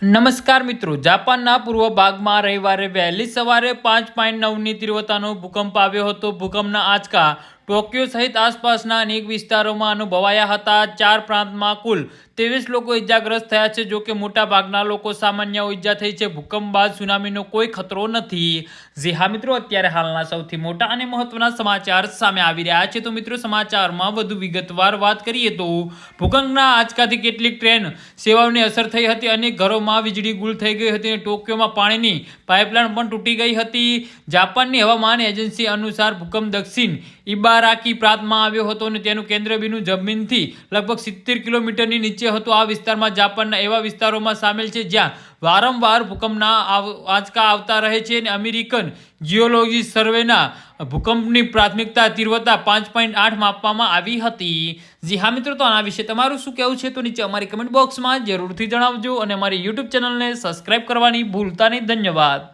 નમસ્કાર મિત્રો, જાપાનના પૂર્વ ભાગમાં રવિવારે વહેલી સવારે 5.9ની તીવ્રતાનો ભૂકંપ આવ્યો હતો. ભૂકંપના આંચકા ટોક્યો સહિત આસપાસના અનેક વિસ્તારોમાં અનુભવાયા હતા. 4 પ્રાંતમાં કુલ 23 લોકો ઇજાગ્રસ્ત થયા છે. જોકે મોટા ભાગના લોકો સામાન્ય ઇજા થઈ છે. ભૂકંપ બાદ સુનામીનો કોઈ ખતરો નથી. જી હા મિત્રો, અત્યારે હાલના સૌથી મોટા અને મહત્વના સમાચાર સામે આવી રહ્યા છે. તો મિત્રો, સમાચારમાં વધુ વિગતવાર વાત કરીએ તો ભૂકંપના આંચકાથી કેટલીક ટ્રેન સેવાઓને અસર થઈ હતી. અનેક ઘરોમાં વીજળી ગુલ થઈ ગઈ હતી અને ટોક્યોમાં પાણીની પાઇપલાઇન પણ તૂટી ગઈ હતી. જાપાનની હવામાન એજન્સી અનુસાર ભૂકંપ દક્ષિણ ઇબારાકી પ્રાંતમાં આવ્યો હતો અને તેનું કેન્દ્રબિંદુ જમીનથી લગભગ 70 કિલોમીટરની નીચે હતો. આ વિસ્તારમાં જાપાનના એવા વિસ્તારોમાં સામેલ છે જ્યાં વારંવાર ભૂકંપના આંચકા આવતા રહે છે અને અમેરિકન જીઓલોજી સર્વેના ભૂકંપની પ્રાથમિકતા તીવ્રતા 5.8 માપવામાં આવી હતી. જી હા મિત્રો, તો આના વિશે તમારું શું કહેવું છે તો નીચે અમારી કમેન્ટ બોક્સમાં જરૂરથી જણાવજો અને અમારી યુટ્યુબ ચેનલને સબસ્ક્રાઇબ કરવાની ભૂલતા નહીં. ધન્યવાદ.